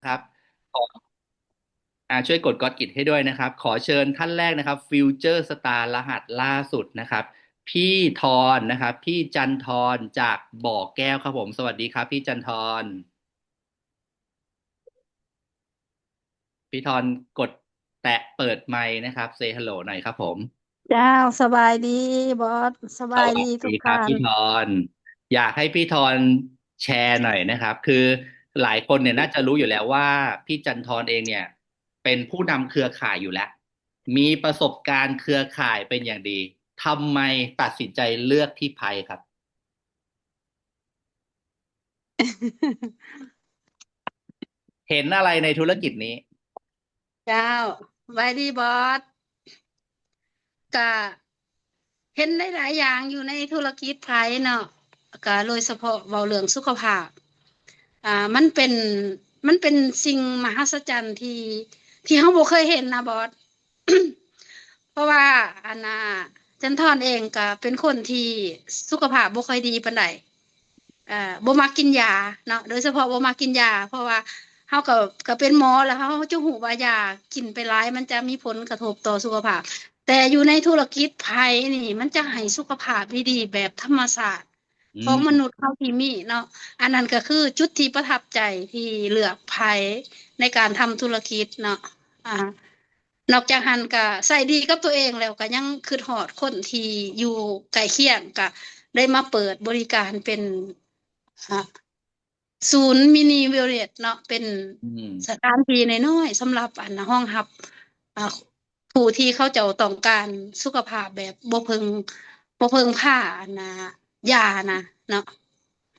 ครับขอช่วยกดก็อดกิจให้ด้วยนะครับขอเชิญท่านแรกนะครับฟิวเจอร์สตาร์รหัสล่าสุดนะครับพี่ทอนนะครับพี่จันทรจากบ่อแก้วครับผมสวัสดีครับพี่จันทรพี่ทอนกดแตะเปิดไมค์นะครับเซฮัลโหลหน่อยครับผมเจ้าสบายดีบอสสสบายดีวัสดีทุกท่านครับพี่ทอนอยากให้พี่ทอนแชร์หน่อยนะครับคือหลายคนเนี่ยน่าจะรู้อยู่แล้วว่าพี่จันทรเองเนี่ยเป็นผู้นำเครือข่ายอยู่แล้วมีประสบการณ์เครือข่ายเป็นอย่างดีทำไมตัดสินใจเลือกที่ไพครับเห็นอะไรในธุรกิจนี้เจ้าสบายดีบอสก็เห็นได้หลายอย่างอยู่ในธุรกิจไทยเนาะก็โดยเฉพาะเบาเรื่องสุขภาพมันเป็นสิ่งมหัศจรรย์ที่เราบ่เคยเห็นนะบอสเพราะว่าอันน่ะจันทอนเองก็เป็นคนที่สุขภาพบ่ค่อยดีปานใด บ่มักกินยาเนาะโดยเฉพาะบ่มักกินยาเพราะว่าเฮาก็เป็นหมอแล้วเฮาจะรู้ว่ายากินไปหลายมันจะมีผลกระทบต่อสุขภาพแต่อยู่ในธุรกิจไผนี่มันจะให้สุขภาพดีๆแบบธรรมชาติอืของมนุมษย์เฮาที่มีเนาะอันนั้นก็คือจุดที่ประทับใจที่เลือกไผในการทำธุรกิจเนาะอ่านอกจากหันก็ใส่ดีกับตัวเองแล้วก็ยังคิดฮอดคนที่อยู่ใกล้เคียงก็ได้มาเปิดบริการเป็น ค่ะศูนย์มินิวิลเลจเนาะเป็นอืมสถานที่น้อยๆสำหรับอันนะห้องรับอ่าผู้ที่เขาจะต้องการสุขภาพแบบบ่เพิงผ้าอันนะยานะเนาะ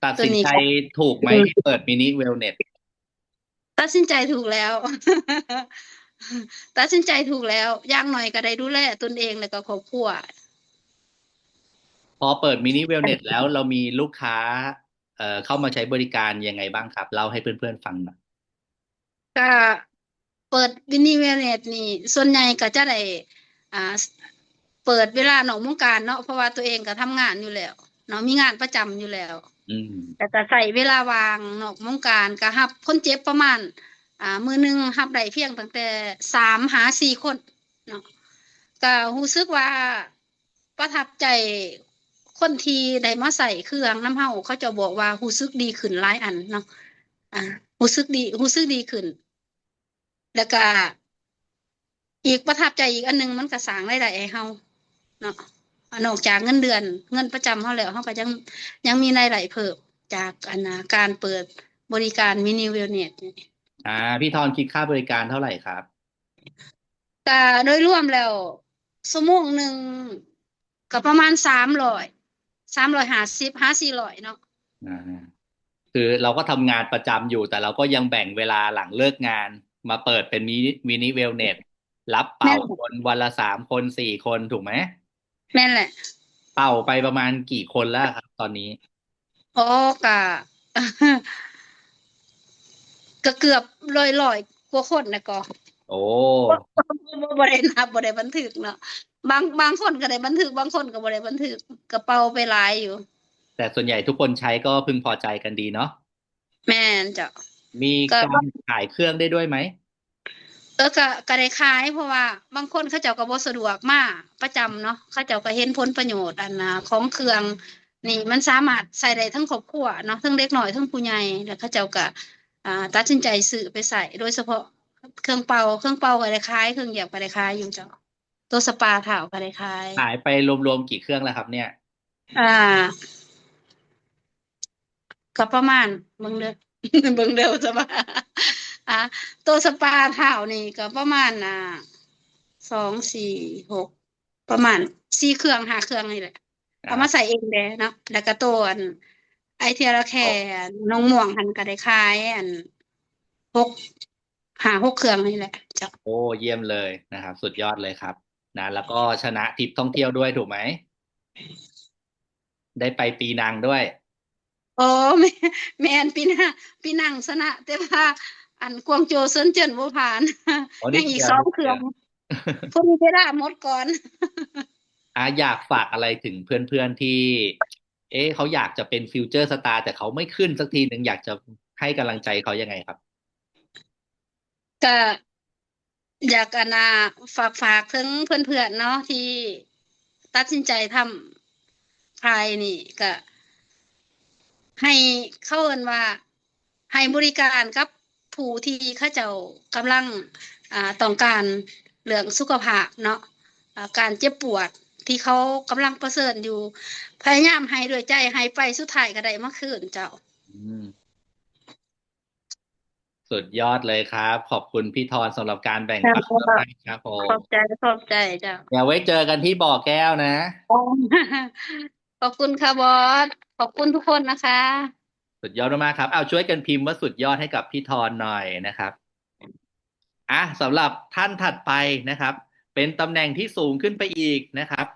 ตัดสินใจตัวนี้ก็ถูกไหมอืมที่เปิดมินิเวลเนส ตัดสินใจถูกแล้วตัดสินใจถูกแล้วอย่างหน่อยก็ได้ดูแลตนเองแล้วก็ครอบครัวพอเปิดมินิเวลเนสแล้วเรามีลูกค้าเข้ามาใช้บริการยังไงบ้างครับเล่าให้เพื่อนๆฟังหน่อยก็เปิดวินิเวเนตนี่ส่วนใหญ่ก็จะได้อ่าเปิดเวลาหนองมุกการเนาะเพราะว่าตัวเองก็ทำงานอยู่แล้วเนาะมีงานประจำอยู่แล้วอืมแต่ก็ใส่เวลาวางนอกมุกการก็รับคนเจ็บประมาณมือหนึงรับได้เพียงตั้งแต่3 หา 4 คนเนาะก็รู้สึกว่าประทับใจคนที่ได้มาใส่เครื่องน้ำเฮาเขาจะบอกว่ารู้สึกดีขึ้นหลายอันเนาะอ่ารู้สึกดีขึ้น แล้วก็อีกประทับใจอีกอันหนึงมันก็สร้างรายได้ให้เฮาเนาะนอกจากเงินเดือนเงินประจำเฮาแล้วเฮาก็ยังมีรายได้เพิ่มจากอันนะการเปิดบริการมินิเวลเนสอ่าพี่ทอนคิดค่าบริการเท่าไหร่ครับก็โดยรวมแล้วชั่วโมง 1ก็ประมาณ300 350 500 400เนาะอ่าคือเราก็ทำงานประจำอยู่แต่เราก็ยังแบ่งเวลาหลังเลิกงานมาเปิดเป็นมินิเวลเนสรับเป่าแม่นคนวันละ3 คน4 คนถูกไหมแม่นแหละเป่าไปประมาณกี่คนแล้วครับตอนนี้อ๋อก็ก็เกือบร้อยกว่าคนนะก็ โอ้บ่ได้นับบ่ได้บันทึกเนาะบางคนก็ได้บันทึกบางคนก็บ่ได้บันทึกกระเป๋าไปหลายอยู่แต่ส่วนใหญ่ทุกคนใช้ก็พึงพอใจกันดีเนาะแม่นจ้ะมีก็การขายเครื่องได้ด้วยไหมก็ได้ขายเพราะว่าบางคนเขาเจ้าก็บ่สะดวกมาประจำเนาะเขาเจ้าก็เห็นผลประโยชน์อันน่ะของเครื่องนี่มันสามารถใส่ได้ทั้งครอบครัวเนาะทั้งเด็กน้อยทั้งผู้ใหญ่แล้วเขาเจ้าก็ตัดสินใจซื้อไปใส่โดยเฉพาะเครื่องเป่าก็ได้ขายเครื่องเหยียบก็ได้ขายอยู่จ้ะตัวสปาเท้าก็ได้ขายขายไปรวมๆกี่เครื่องแล้วครับเนี่ยอ่า ก็ประมาณเบิ่งเด้อเบิ่งเด้อจะว่าอ่ะตัวสปาเท้านี่ก็ประมาณ2 4 6ประมาณ4 เครื่อง 5 เครื่องนี่แหละเอามาใส่อ่าเองเด้เนาะแล้วก็ตัวอันไอเทียละแค่น้องม่วงหันก็ได้ขายอัน65 6 เครื่องนี่แหละจ้ะโอ้เยี่ยมเลยนะครับสุดยอดเลยครับนะแล้วก็ชนะทริปท่องเที่ยวด้วยถูกไหมได้ไปปีนังด้วยอ๋อแม่แม่นปีหน้าชนะแต่ว่าอันกวางโจวเซินเจิ้นบ่ผ่าน อ๋อ ยันิดเดียวงอีกสองนิดเดียว เครื่องพรุ่งนี้จะได้หมดก่อน อยากฝากอะไรถึงเพื่อนๆที่เขาอยากจะเป็นฟิวเจอร์สตาร์แต่เขาไม่ขึ้นสักทีหนึ่งอยากจะให้กำลังใจเขายังไงครับ ก็อยากอันน่ะฝากถึงเพื่อนๆเนาะที่ตัดสินใจทำพายนี่ก็ให้เข้าเอิ้นว่าให้บริการกับผู้ที่เขาเจ้ากำลังต้องการเรื่องสุขภาพเนาะการเจ็บปวดที่เขากำลังประเสริญอยู่พยายามให้ด้วยใจให้ไปสุดท้ายก็ได้มาคืนเจ้าอืมสุดยอดเลยครับขอบคุณพี่ทอนสำหรับการแบ่งครัปันมากบครับผขอบใจมขอบใจเจ้า เดี๋ยวไว้เจอกันที่บ่อแก้วนะ ขอบคุณค่ะบอสขอบคุณทุกคนนะคะสุดยอดมากๆครับเอาช่วยกันพิมพ์ว่าสุดยอดให้กับพี่ทอนหน่อยนะครับสำหรับท่านถัดไปนะครับเป็นตำแหน่งที่สูงขึ้นไปอีกนะครับ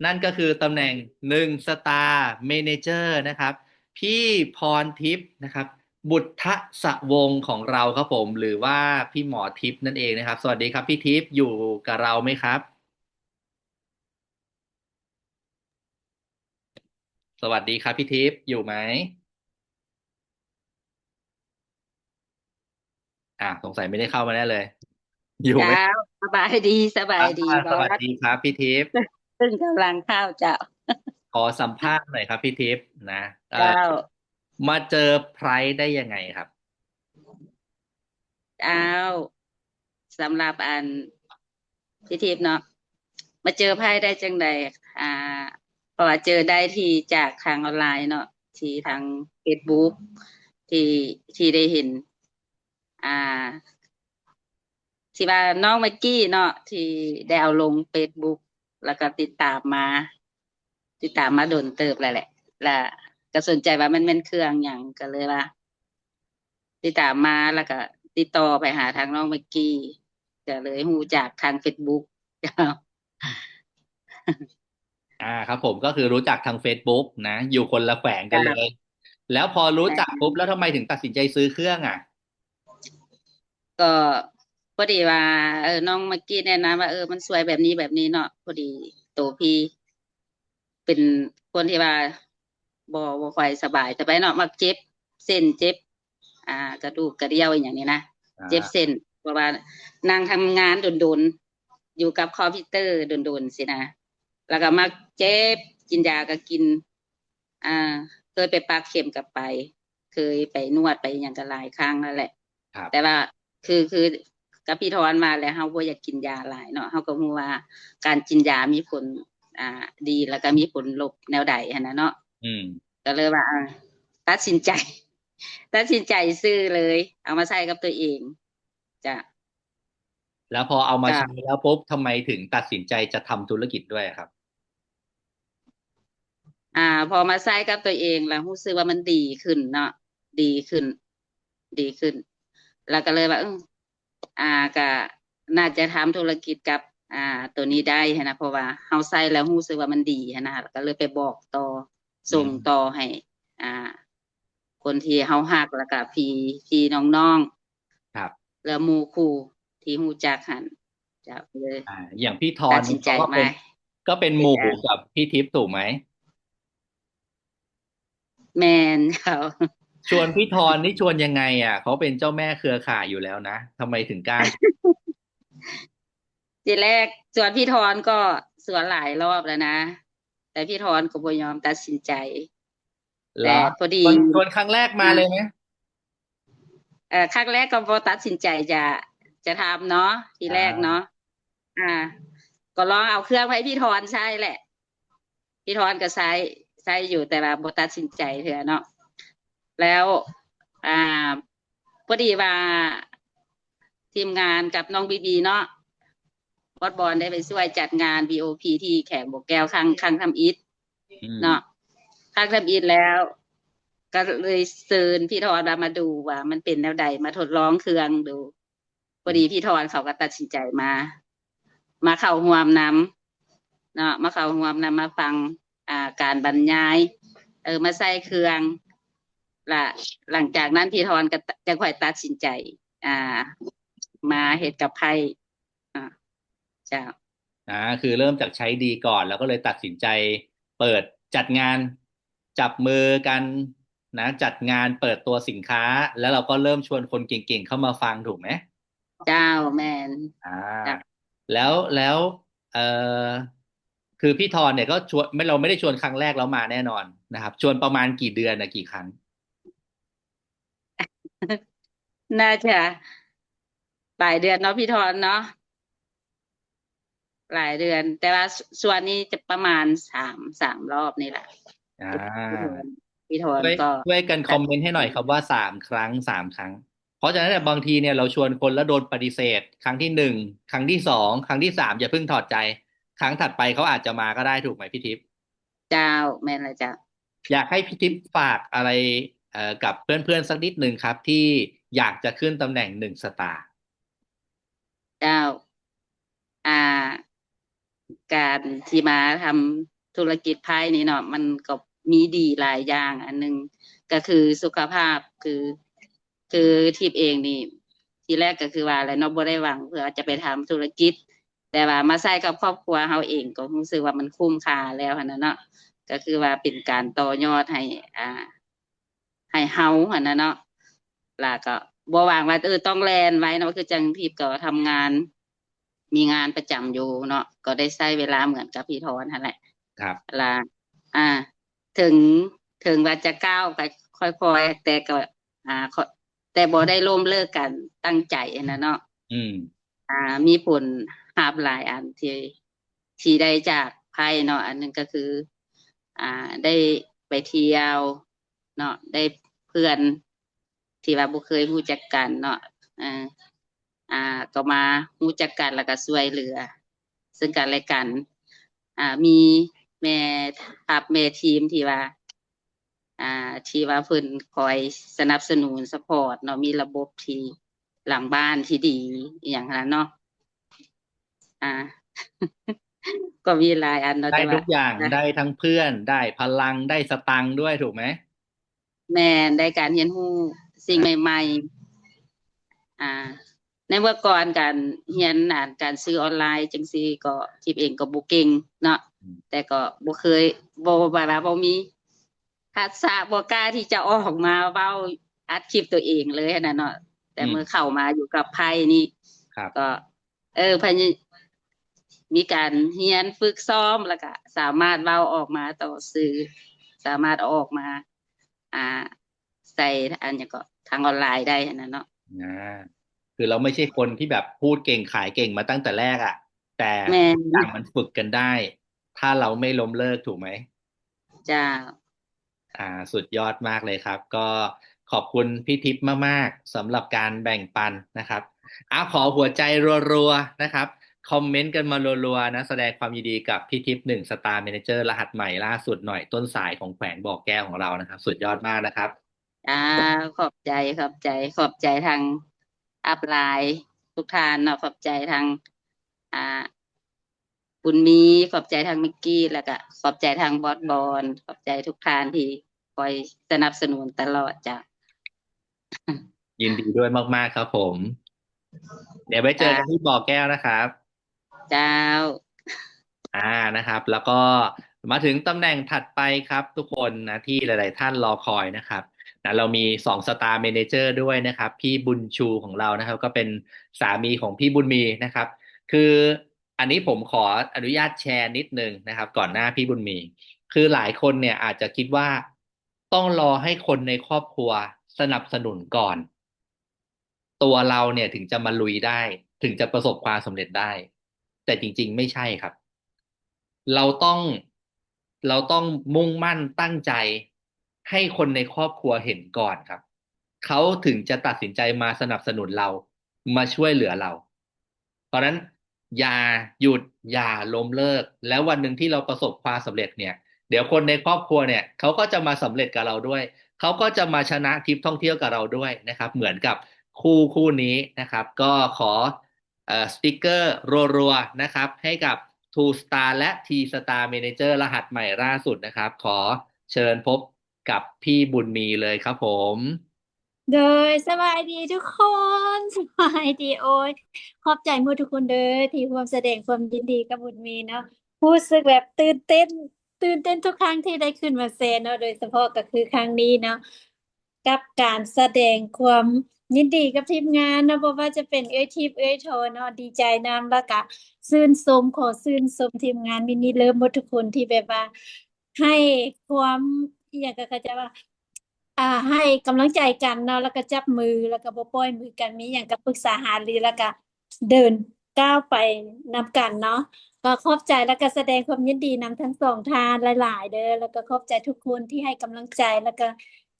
นั่นก็คือตำแหน่ง1 สตาร์ เมเนเจอร์นะครับพี่พรทิพย์นะครับบุตรสวงศ์ของเราครับผมหรือว่าพี่หมอทิพย์นั่นเองนะครับสวัสดีครับพี่ทิพย์อยู่กับเราไหมครับสวัสดีครับพี่ทิพย์อยู่ไหมสงสัยไม่ได้เข้ามาแน่เลยอยู่ไหเจ้ามสบายดีสบายดีบอสวัสสดีครับพี่ทิพย์ ซึ่งกำลังเข้าเจ้าขอสัมภาษณ์หน่อยครับพี่ทิพย์นะเจ้ามาเจอไพร์ได้ยังไงครับเจ้าสำหรับอันพิธีเนาะมาเจอไพ่ได้จังใดอ่าเพราะว่าเจอได้ที่จากทางออนไลน์เนาะที่ทางเฟซบุ๊กที่ที่ได้เห็นอ่าที่ว่าน้องเมกกี้เนาะที่ได้เอาลงเฟซบุ๊กแล้วก็ติดตามมาโดนเติบแล้วแหละแล้วก็สนใจว่ามันเป็นเครื่องอย่างก็เลยว่า ติดตามมาแล้วก็ติดต่อไปหาทางน้องเมกกี้ก็เลยฮู้จากทางเฟซบุ๊ก ครับผมก็คือรู้จักทาง Facebook นะอยู่คนละแขวงกันเลยแล้วพอรู้จักปุ๊บแล้วทำไมถึงตัดสินใจซื้อเครื่องก็พอดีว่าน้องเมกกี้แนะนำว่ามันสวยแบบนี้แบบนี้เนาะพอดีโตพี่เป็นคนที่ว่าบ่ค่อยสบายแต่ไปเนาะมักเจ็บเส้นเจ็บกระดูกกระเดี่ยวอย่างนี้นะอ่าเจ็บเส้นเพราะว่านั่งทำงานโดนๆอยู่กับคอมพิวเตอร์โดนๆสินะแล้วก็มักเจ็บกินยาก็กินอ่าเคยไปปักเข็มกับไปเคยไปนวดไปอย่างกันหลายครั้งแล้วแหละแต่ครับว่าคือกับพี่ทอนมาแล้วเขาบ่อยากกินยาหลายเนาะเขาก็รู้ว่าการกินยามีผลอ่าดีแล้วก็มีผลลบแนวใดหั้นนะเนาะอืมก็เลยว่าตัดสินใจตัดสินใจซื้อเลยเอามาใช้กับตัวเองจ้ะแล้วพอเอามาก็ใช้แล้วปุ๊บทำไมถึงตัดสินใจจะทำธุรกิจด้วยครับพอมาใช้กับตัวเองแล้วรู้สึกว่ามันดีขึ้นเนาะดีขึ้นดีขึ้นแล้วก็เลยว่าอ่าก็น่าจะทำธุรกิจกับอ่าตัวนี้ได้หั้นนะเพราะว่าเฮาใช้แล้วรู้สึกว่ามันดีหั้นนะแล้วก็เลยไปบอกต่อส่งอืมต่อให้อ่าคนที่เฮาฮักแล้วก็พี่น้องครับๆแล้วหมู่คู่ที่รู้จักหันจะเลยอย่างพี่ทอนนี่ตัดสินใจมาเขาก็เป็นหมู่กับพี่ทิพย์ถูกไหมแมนเขา ชวนพี่ทอนนี่ชวนยังไงเขาเป็นเจ้าแม่เครือข่ายอยู่แล้วนะทำไมถึงกล้าทีแรกสวนพี่ทอนก็สวนหลายรอบแล้วนะแต่พี่ทอนก็บ่ยอมตัดสินใจแต่เหรอพอดีชวนครั้งแรกมาเลยไหมครั้งแรกก็บ่ตัดสินใจจะทำเนาะทีอ่แรกเนาะาอ่าก็ลองเอาเครื่องให้พี่ทอนใช้แหละพี่ทอนก็ใช้อยู่แต่ว่าบ่ตัดสินใจเถอะเนาะแล้วอ่าพอดีว่าทีมงานกับน้องบีบีเนาะ บอลได้ไปช่วยจัดงาน BOP ที่แข่งบกแก้วครั้งทำอิฐอืมเนาะครั้งทำอิฐแล้วก็เลยเชิญพี่ทอนมาดูว่ามันเป็นแนวใดมาทดลองเครื่องดูพอดีพี่ทอนเขาก็ตัดสินใจมาเข้าร่วมนำเนาะมาเข้าร่วมนำมาฟังการบรรยายมาใส่เครื่องละหลังจากนั้นพี่ทอนก็จะค่อยตัดสินใจอ่ามาเฮ็ดกับไพ่อ่าจ้า คือเริ่มจากใช้ดีก่อนแล้วก็เลยตัดสินใจเปิดจัดงานจับมือกันนะจัดงานเปิดตัวสินค้าแล้วเราก็เริ่มชวนคนเก่งๆเข้ามาฟังถูกไหม เจ้าแมนอ่จ้ะ าแล้วเอ่อคือพี่ทอนเนี่ยก็ชวนไม่เราไม่ได้ชวนครั้งแรกแล้วมาแน่นอนนะครับชวนประมาณกี่เดือนนะกี่ครั้ง น่าจะหลายเดือนเนาะพี่ทอนเนาะหลายเดือนแต่ว่าส่วนนี้จะประมาณสามรอบนี่แหละอ่พี่ทาอนพี่ทอนช่วยก็ช่วยกันคอจัดมเมนต์ให้หน่อยครับว่า3 ครั้ง 3 ครั้งเพราะฉะนั้นเนี่ยบางทีเนี่ยเราชวนคนแล้วโดนปฏิเสธครั้งที่ 1ครั้งที่ 2ครั้งที่ 3อย่าเพิ่งถอดใจครั้งถัดไปเขาอาจจะมาก็ได้ถูกไหมพี่ทิพย์เจ้าแม่นละเจ้าอยากให้พี่ทิพย์ฝากอะไรกับเพื่อนๆสักนิดหนึ่งครับที่อยากจะขึ้นตำแหน่ง1 สตาร์เจ้าอ่าการที่มาทำธุรกิจไพ่นี่เนาะมันก็มีดีหลายอย่างอันหนึงก็คือสุขภาพคือทิพย์เองนี่ทีแรกก็คือว่าอะไรเนาะบ่ได้หวังเพื่อจะไปทำธุรกิจแต่ว่ามาใส่กับครอบครัวเฮาเองก็รู้สึกว่ามันคุ้มค่าแล้วหั่นน่ะเนาะก็คือว่าเป็นการต่อยอดอ่าให้เฮาหั่นน่ะเนาะแล้วก็บ่หวังว่าต้องแลนไว้เนาะคือจังทิพย์ก็ทำงานมีงานประจำอยู่เนาะก็ได้ใช้เวลาเหมือนกับพี่ธรนั่นแหละครับล่ะอ่าถึงว่าจะก้าวไปค่อยๆแต่ก็ขอแต่บ่ได้ล้มเลิกกันตั้งใจนะเนาะอืมอ่ามีผลหาบหลายอันที่ได้จากไพ่เนาะอันหนึงก็คืออ่าได้ไปเที่ยวเนาะได้เพื่อนที่ว่าบ่เคยรู้จักกันเนาะอ่าก็มารู้จักกันแล้วก็ช่วยเหลือซึ่งกันและกันมีแม่ทัพแม่ทีมอ่าที่ว่าเพิ่นคอยสนับสนุนซัพพอร์ตเนาะมีระบบที่หลังบ้านที่ดีอหย่างนั้นเนาะอ่าก็มีหลายอันเนาะได้แต่ว่าทุกอย่างนะได้ทั้งเพื่อนได้พลังได้สตังค์ด้วยถูกไหมแม่นได้การเรียนรู้สิ่งใหม่ๆในเมื่อก่อนการเรียนการซื้อออนไลน์จังซี่ก็ทิพย์เองก็บ่เก่งเนาะแต่ก็บ่เคยบ่มีทักษะบ่กล้าที่จะออกมาเว้าอัดคลิปตัวเองเลยหั้นน่ะเนาะแต่อืมเมื่อเข้ามาอยู่กับไพ่นี่ก็ครับพยมีการเรียนฝึกซ้อมแล้วก็สามารถเว้าออกมาต่อสื่อสามารถเอาออกมาอ่าใส่อันหยังก็ทางออนไลน์ได้หั้นน่ะเนาะอ่าคือเราไม่ใช่คนที่แบบพูดเก่งขายเก่งมาตั้งแต่แรกอ่ะแต่แม่ทุกอย่างนมันฝึกกันได้ถ้าเราไม่ล้มเลิกถูกไหม จ้าอ่าสุดยอดมากเลยครับก็ขอบคุณพี่ทิพย์มากๆสำหรับการแบ่งปันนะครับขอหัวใจรัวๆนะครับคอมเมนต์กันมารัวๆนะแสดงความยินดีกับพี่ทิพย์1 สตาร์ เมเนเจอร์รหัสใหม่ล่าสุดหน่อยต้นสายของแขวงบ่อแก้วของเรานะครับสุดยอดมากนะครับจ้าขอบใจขอบใจทางอัพไลน์ทุกท่านเนาะขอบใจทางอ่า บุญมีขอบใจทางมิกกี้แล้วก็ขอบใจทางบอสบอลขอบใจทุกท่านที่คอยสนับสนุนตลอดจ้ะยินดีด้วยมากๆครับผมเดี๋ยวไว้เจอกันจ้าที่บ่อแก้วนะครับเจ้าอ่านะครับแล้วก็มาถึงตำแหน่งถัดไปครับทุกคนนะที่หลายๆท่านรอคอยนะครับนะเรามี2 สตาร์ เมเนเจอร์ด้วยนะครับพี่บุญชูของเรานะครับก็เป็นสามีของพี่บุญมีนะครับคืออันนี้ผมขออนุญาตแชร์นิดนึงนะครับก่อนหน้าพี่บุญมีคือหลายคนเนี่ยอาจจะคิดว่าต้องรอให้คนในครอบครัวสนับสนุนก่อนตัวเราเนี่ยถึงจะมาลุยได้ถึงจะประสบความสำเร็จได้แต่จริงๆไม่ใช่ครับ เราต้องเราต้องมุ่งมั่นตั้งใจให้คนในครอบครัวเห็นก่อนครับเขาถึงจะตัดสินใจมาสนับสนุนเรามาช่วยเหลือเราเพราะฉะนั้นอย่าหยุดอย่าล้มเลิกแล้ววันหนึ่งที่เราประสบความสำเร็จเนี่ยเดี๋ยวคนในครอบครัวเนี่ยเขาก็จะมาสำเร็จกับเราด้วยเขาก็จะมาชนะทริปท่องเที่ยวกับเราด้วยนะครับเหมือนกับคู่นี้นะครับก็ขอ สติกเกอร์รัวๆนะครับให้กับ Two Star และ T Star Manager รหัสใหม่ล่าสุดนะครับขอเชิญพบกับพี่บุญมีเลยครับผมโดยสบายดีทุกคนสบายดีโอ้ยขอบใจหมดทุกคนเด้อที่ร่วมแสดงความยินดีกับบุญมีเนาะรู้สึกแบบตื่นเต้นทุกครั้งที่ได้ขึ้นมาแสดงเนาะโดยเฉพาะก็คือครั้งนี้เนาะกับการแสดงความ ยินดีกับทีมงานนะเพราะว่าจะเป็นเอ้ยทิพย์เอ้ยโทเนาะดีใจนำแล้วก็ชื่นชมขอชื่นชมทีมงานมินิเลิฟหมดทุกคนที่แบบว่าให้ความอหย่างก็เขาใจะว่าให้กำลังใจกันเนาะแล้วก็จับมือแล้วก็บ่ปล่อยมือกันมีหยังก็ปรึกษาหารือแล้วก็เดินก้าวไปนำกันเนาะก็ขอบใจแล้วก็แสดงความยินดีนำทั้งสองทานหลายๆเด้อแล้วก็ขอบใจทุกคนที่ให้กำลังใจแล้วก็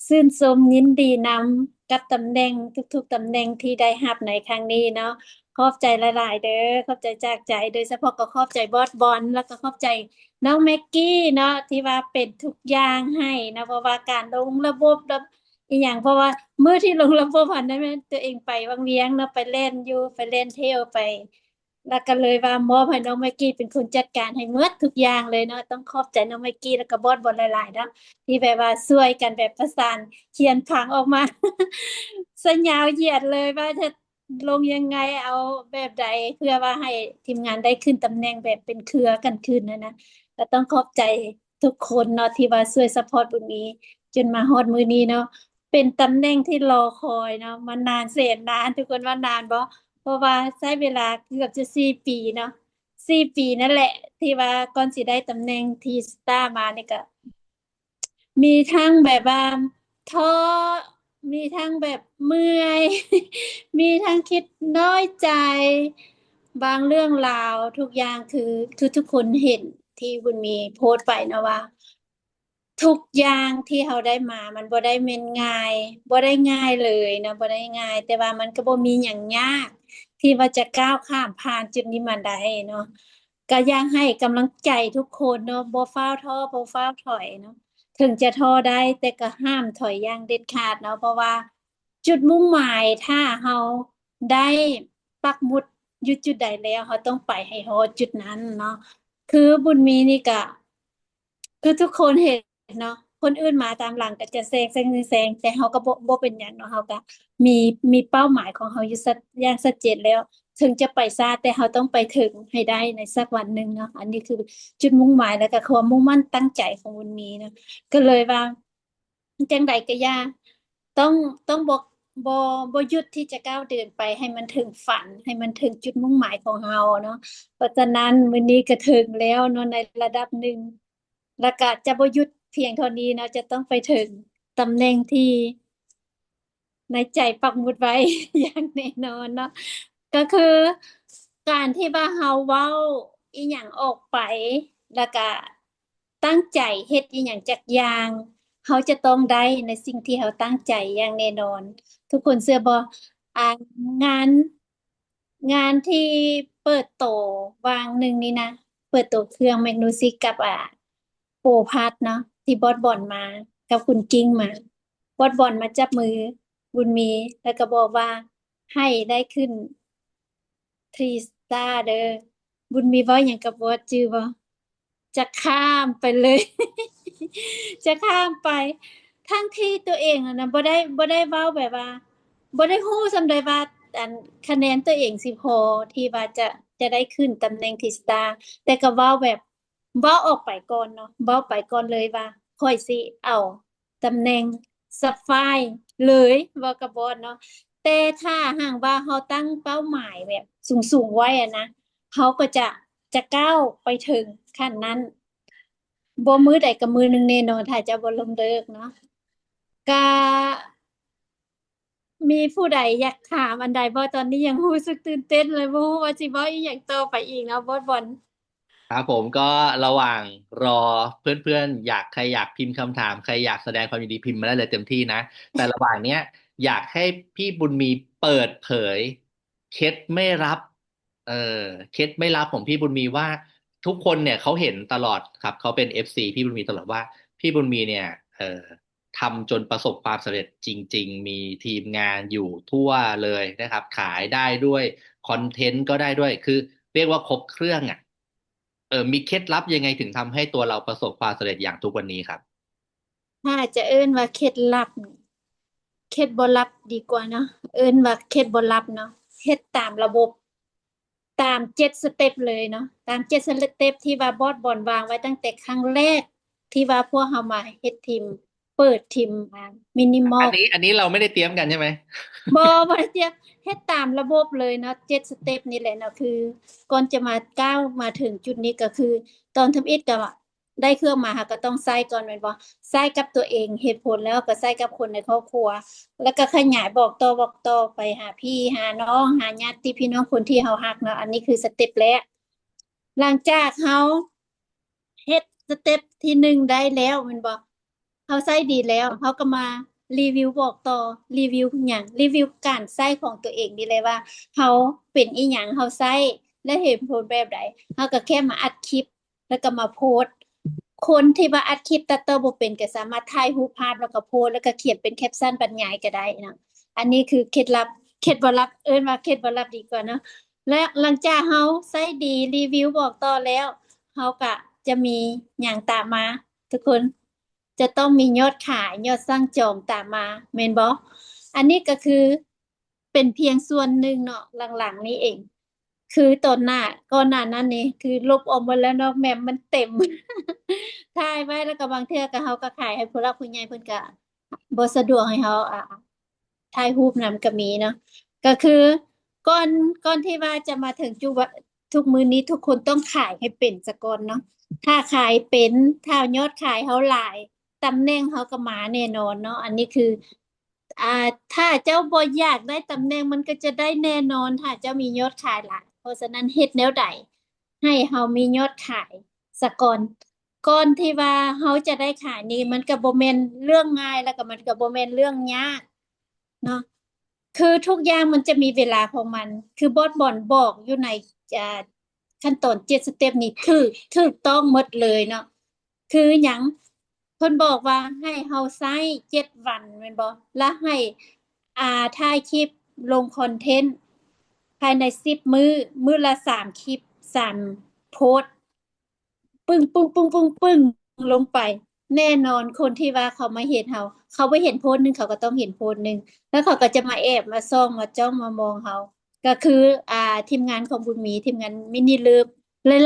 ชื่นชมยินดีนำกับตำแหน่งทุกๆตำแหน่งที่ได้รับในครั้งนี้เนาะขอบใจหลายๆเด้อขอบใจจากใจโดยเฉพาะก็ขอบใจบอสบอลแล้วก็ขอบใจน้องแม็กกี้เนาะที่ว่าเป็นทุกอย่างให้นะเพราะว่าการลงระบบอีหยังเพราะว่ามื้อที่ลงระบบหันได้แม่นตัวเองไปวังเวียงเนาะไปเล่นอยู่ไปเล่นเที่ยวไป แล้วก็เลยว่ามอบให้น้องไมกี้เป็นคนจัดการให้หมดทุกอย่างเลยเนาะต้องขอบใจน้องไมกี้แล้วก็บอสบอลหลายๆเนาะที่แบบว่าช่วยกันแบบประสานเขียนผังออกมา สัญญาเหยียดเลยว่าจะลงยังไงเอาแบบใดเพื่อว่าให้ทีมงานได้ขึ้นตำแหน่งแบบเป็นเครือกันขึ้นนะก็ต้องขอบใจทุกคนเนาะที่ว่าช่วยซัพพอร์ตบุญนี้จนมาฮอดมื้อนี้เนาะเป็นตำแหน่งที่รอคอยเนาะมานานแสนนานทุกคนว่านานบ่ เพราะว่าใช้เวลาเกือบจะ4 ปีเนาะ4 ปีนั่นแหละที่ว่าก่อนสิได้ตำแหน่งทีสตาร์มานี่ก็มีทั้งแบบว่าท้อมีทั้งแบบเมื่อย มีทั้งคิดน้อยใจบางเรื่องราวทุกอย่างคือทุกๆคนเห็นที่บุญมีโพสต์ไปนะว่า ทุกอย่างที่เราได้มามันบ่ได้แม่นง่ายบ่ได้ง่ายเลยนะบ่ได้ง่ายแต่ว่ามันก็บ่มีหยังยากที่ว่าจะก้าวข้ามผ่านจุดนี้มาได้เนาะก็อยากให้กำลังใจทุกคนเนาะบ่ฟ้าวท้อบ่ฟ้าวถอยเนาะถึงจะท้อได้แต่ก็ห้ามถอยอย่างเด็ดขาดเนาะเพราะว่าจุดมุ่งหมายถ้าเราได้ปักหมุดอยู่จุดใดแล้วเราต้องไปให้ฮอดจุดนั้นเนาะคือบุญมีนี่ก็คือทุกคนเห็น เนาะคนอื่นมาตามหลังก็จะแซงแต่เขาก็บ่เป็นหยังเนาะเขาก็มีมีเป้าหมายของเขาอยู่อย่างชัดเจนแล้วถึงจะไปช้าแต่เขาต้องไปถึงให้ได้ในสักวันหนึ่งเนาะอันนี้คือจุดมุ่งหมายแล้วก็ความมุ่งมั่นตั้งใจของบุญมีเนาะก็เลยว่าจังใดก็อย่าต้องต้องบ่บ่หยุดที่จะก้าวเดินไปให้มันถึงฝันให้มันถึงจุดมุ่งหมายของเราเนาะเพราะฉะนั้นมื้อนี้ก็ถึงแล้วเนาะในระดับหนึ่ง แล้วก็จะบ่หยุดเพียงเท่านี้เนาะจะต้องไปถึงตำแหน่งที่ในใจปักหมุดไว้ อย่างแน่นอนเนาะก็คือการที่ว่าเราเว้าอีหยังออกไปแล้วก็ตั้งใจเฮ็ดอีหยังจักอย่างเขาจะต้องได้ในสิ่งที่เขาตั้งใจอย่างแน่นอน ทุกคนเชื่อบ่งานที่เปิดโตวางหนึ่งนี่นะเปิดโตเครื่องแมกนูซิกกับโปรพัดเนาะที่บอสบอลมากับคุณกิ้งมาบอสบอลมาจับมือบุญมีแล้วก็บอกว่าให้ได้ขึ้น3 สตาร์เด้อบุญมีเว้าหยังกับบอสจื้อบ่จะข้ามไปเลย จะข้ามไปทั้งที่ตัวเองอะนะบ่ได้เว้าแบบว่าบ่ได้ฮู้ส่ำใดว่าอันคะแนนตัวเองสิพอที่ว่าจะได้ขึ้นตำแหน่งที่สตาร์แต่ก็เว้าแบบเว้าออกไปก่อนเนาะเว้าไปก่อนเลยว่าข้อยสิเอาตำแหน่ง Sapphire เลยเว้ากับบอสเนาะแต่ถ้าหากว่าเราตั้งเป้าหมายแบบสูงๆไว้อะนะเขาก็จะก้าวไปถึงขั้นนั้น บ่มื้อใดก็มื้อหนึ่งแน่นอนถ้าจะบ่ล้มเลิกเนาะก็มีผู้ใดอยากถามอันใดบ่ตอนนี้ยังรู้สึกตื่นเต้นเลยบ่รู้ว่าสิเว้าอิหยังต่อไปอีกเนาะบอลครับผมก็ระหว่างรอเพื่อนๆใครอยากพิมพ์คำถามใครอยากแสดงความยินดีพิมพ์มาได้เลยเต็มที่นะแต่ระหว่างเนี้ยอยากให้พี่บุญมีเปิดเผยเคล็ดไม่รับเออเคล็ดไม่รับของพี่บุญมีว่าทุกคนเนี่ยเขาเห็นตลอดครับเขาเป็นFCพี่บุญมีตลอดว่าพี่บุญมีเนี่ยทำจนประสบความสำเร็จจริงๆมีทีมงานอยู่ทั่วเลยนะครับขายได้ด้วยคอนเทนต์ก็ได้ด้วยคือเรียกว่าครบเครื่องอ่ะ มีเคล็ดลับยังไงถึงทำให้ตัวเราประสบความสำเร็จอย่างทุกวันนี้ครับถ้าจะเอิ้นว่าเคล็ดลับนี่เคล็ดบ่ลับดีกว่าเนาะเอิ้นว่าเคล็ดบ่ลับเนาะเฮ็ดตามระบบตาม7 สเต็ปเลยเนาะตาม7 สเต็ปที่ว่าบอสบอลวางไว้ตั้งแต่ครั้งแรกที่ว่าพวกเรามาเฮ็ดทีม เปิดทิมมินิมอ อั ล นนี้เราไม่ได้เตรียมกันใช่ไหม บ่ได้เตรียมเฮ็ดตามระบบเลยเนาะ7สเต็ปนี่แหละเนาะคือก่อนจะมาก้าวมาถึงจุดนี้ก็คือ ตอนทำอิฐก็ได้เครื่องมาค่ะก็ต้องใช้ก่อนแม่นบ่ใช้กับตัวเองเหตุผลแล้วก็ใช้กับคนในครอบครัว แล้วก็ขยายบอกต่อไปหาพี่หาน้องหาญาติพี่น้องคนที่เฮารักเนาะอันนี้คือสเต็ปแรกหลังจากเฮาเฮ็ดสเต็ปที่หนึ่งได้แล้วแม่นบ่ เขาใช้ดีแล้วเขาก็มารีวิวบอกต่อรีวิวหยังรีวิวการใช้ของตัวเองนี่เลยว่าเขาเป็นอีหยังเขาใช้และเห็นผลแบบใดเขาก็แค่มาอัดคลิปแล้วก็มาโพสต์คนที่ว่าอัดคลิปตัดต่อบ่เป็นก็สามารถถ่ายรูปภาพแล้วก็โพสต์แล้วก็เขียนเป็นแคปชั่นบรรยายก็ได้นะอันนี้คือเคล็ดลับบ่ลับว่าเคล็ดบ่ลับดีกว่าเนาะและหลังจากเขาใช้ดีรีวิวบอกต่อแล้วเขาก็จะมีหยังตามมาทุกคน จะต้องมียอดขายยอดสั่งจองตามมาแม่นบ่อันนี้ก็คือเป็นเพียงส่วนหนึ่งเนาะหลังๆนี้เอง คือก่อนหน้านั้นนี่คือลบออกหมดแล้วเนาะแมมมันเต็ม ถ่ายไว้แล้วก็บางเทื่อก็เฮาก็ขายให้ผู้หลักผู้ใหญ่เพิ่นก็บ่สะดวกให้เฮาถ่ายรูปนำก็มีเนาะก็คือก่อนที่ว่าจะมาถึงจุดว่าทุกมื้อนี้ทุกคนต้องขายให้เป็นซะก่อนเนาะถ้าขายเป็นถ้ายอดขายเฮาหลาย ตำแหน่งเขาก็มาแน่นอนเนาะอันนี้คือถ้าเจ้าบ่อยากได้ตำแหน่งมันก็จะได้แน่นอนถ้าเจ้ามียอดขายหลายเพราะฉะนั้นเฮ็ดแนวใดให้เฮามียอดขายซะก่อนที่ว่าเฮาจะได้ขายนี่มันก็บ่แม่นเรื่องง่ายแล้วก็มันก็บ่แม่นเรื่องยากเนาะคือทุกอย่างมันจะมีเวลาของมัน คือบอสบอนบอกอยู่ในอ่าขั้นตอน7สเต็ปนี่ถูกต้องหมดเลยเนาะคือหยัง เพิ่นบอกว่าให้เฮาใช้7วันแม่นบ่และให้ถ่ายคลิปลงคอนเทนต์ภายใน10มื้อละ3คลิป3โพสต์ปึ้งลงไป แน่นอนคนที่ว่าเขามาเห็นเฮาเขาบ่เห็นโพสต์หนึงเขาก็ต้องเห็นโพสต์หนึงแล้วเขาก็จะมาแอบมาส่องมาจ้องมามองเฮาก็คือทีมงานของบุญมีทีมงานมินิเลิฟ